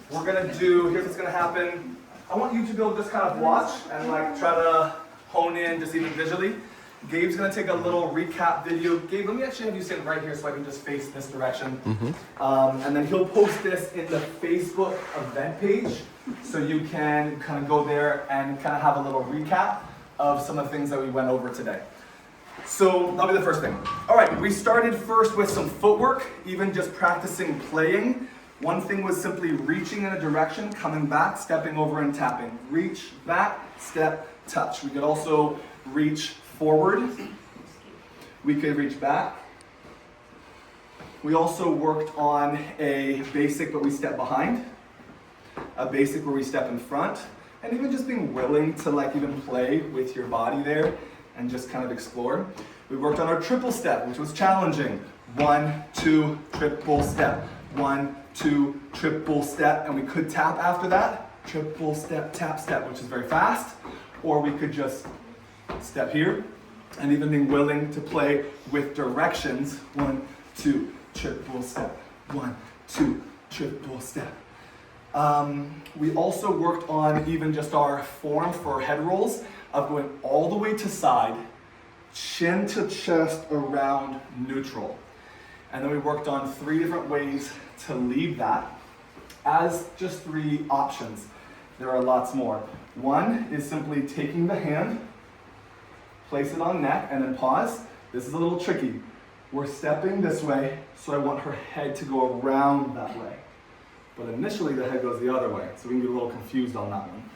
We're gonna do, here's what's gonna happen. I want you to be able to just kind of watch and like try to hone in just even visually. Gabe's gonna take a little recap video. Gabe, let me actually have you stand right here so I can just face this direction. And then he'll post this in the Facebook event page so you can kind of go there and kind of have a little recap of some of the things that we went over today. So that'll be the first thing. All right, we started first with some footwork, even just practicing playing. One thing was simply reaching in a direction, coming back, stepping over and tapping. Reach, back, step, touch. We could also reach forward. We could reach back. We also worked on a basic but we step behind. A basic where we step in front. And even just being willing to like even play with your body there and just kind of explore. We worked on our triple step, which was challenging. 1, 2, triple step. 1, 2, triple step. And we could tap after that. Triple step, tap, step, which is very fast. Or we could just step here. And even being willing to play with directions. 1, 2, triple step. 1, 2, triple step. We also worked on even just our form for head rolls of going all the way to side, chin to chest around neutral. And then we worked on 3 different ways to lead that as just 3 options. There are lots more. One is simply taking the hand, place it on neck, and then pause. This is a little tricky. We're stepping this way, so I want her head to go around that way. But initially the head goes the other way, so we can get a little confused on that one.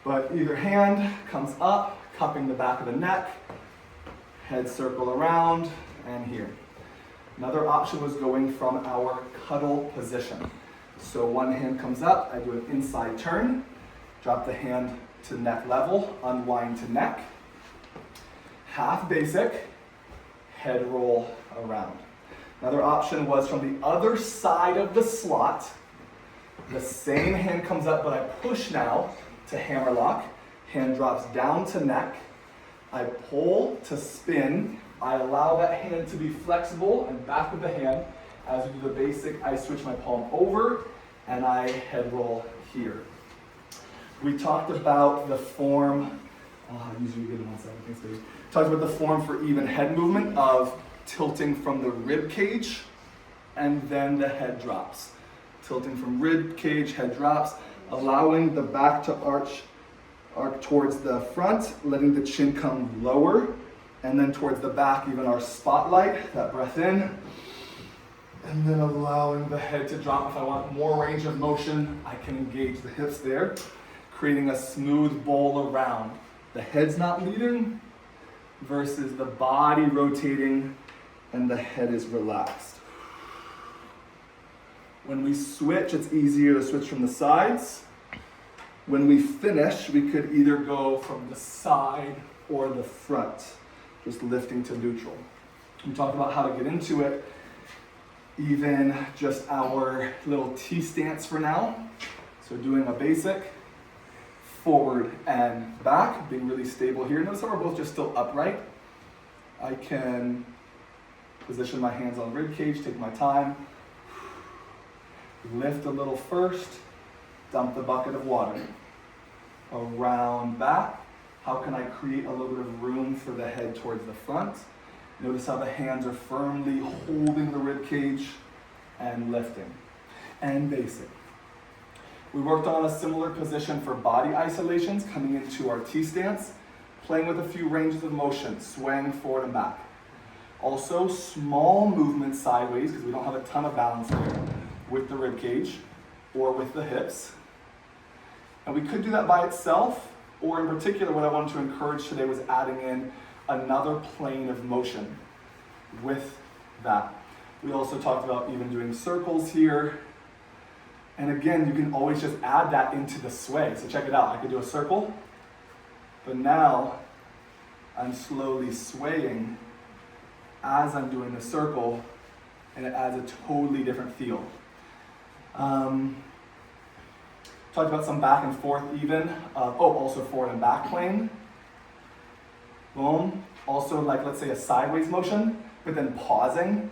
But either hand comes up, cupping the back of the neck, head circle around, and here. Another option was going from our cuddle position. So one hand comes up, I do an inside turn, drop the hand to neck level, unwind to neck. Half basic, head roll around. Another option was from the other side of the slot. The same hand comes up, but I push now to hammerlock. Hand drops down to neck. I pull to spin. I allow that hand to be flexible and back of the hand. As we do the basic, I switch my palm over and I head roll here. We talked about the form, usually good one second, thanks baby. Talked about the form for even head movement of tilting from the rib cage and then the head drops. Tilting from rib cage, head drops, allowing the back to arc towards the front, letting the chin come lower, and then towards the back, even our spotlight, that breath in, and then allowing the head to drop. If I want more range of motion, I can engage the hips there, creating a smooth bowl around. The head's not leading versus the body rotating and the head is relaxed. When we switch, it's easier to switch from the sides. When we finish, we could either go from the side or the front, just lifting to neutral. We talked about how to get into it, even just our little T stance for now. So doing a basic, forward and back, being really stable here. Notice how we're both just still upright. I can position my hands on rib cage, take my time. Lift a little first, dump the bucket of water. Around back, how can I create a little bit of room for the head towards the front? Notice how the hands are firmly holding the rib cage and lifting. And basic. We worked on a similar position for body isolations, coming into our T stance, playing with a few ranges of motion, swaying forward and back. Also, small movements sideways, because we don't have a ton of balance here, with the rib cage or with the hips. And we could do that by itself, or in particular, what I wanted to encourage today was adding in another plane of motion with that. We also talked about even doing circles here. And again, you can always just add that into the sway. So check it out, I could do a circle, but now I'm slowly swaying as I'm doing the circle, and it adds a totally different feel. Talked about some back and forth even. Also forward and back plane. Boom. Also like, let's say a sideways motion, but then pausing,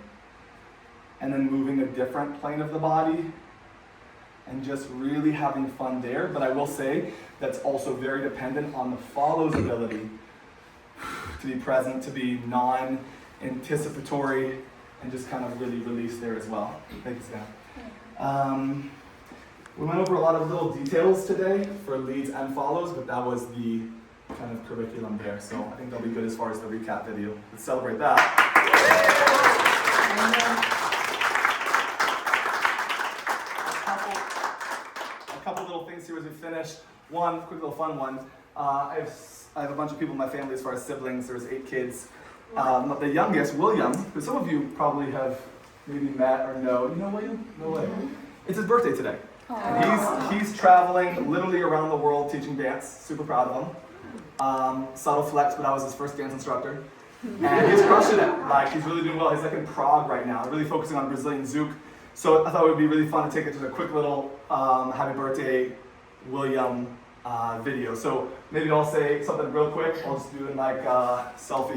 and then moving a different plane of the body. and just really having fun there. But I will say that's also very dependent on the follows ability to be present, to be non-anticipatory, and just kind of really release there as well. Thanks, Sam. We went over a lot of little details today for leads and follows, but that was the kind of curriculum there. So I think that'll be good as far as the recap video. Let's celebrate that. A couple little things here as we finish. One quick little fun one. I have a bunch of people in my family as far as siblings. There's 8 kids. The youngest, William, who some of you probably have maybe met or know. You know William? No way. It's his birthday today. And he's traveling literally around the world teaching dance. Super proud of him. Subtle flex, but I was his first dance instructor. And he's crushing it. Like, he's really doing well. He's like in Prague right now, really focusing on Brazilian Zouk. So I thought it would be really fun to take it to a quick little happy birthday, William video. So maybe I'll say something real quick. I'll just do like a selfie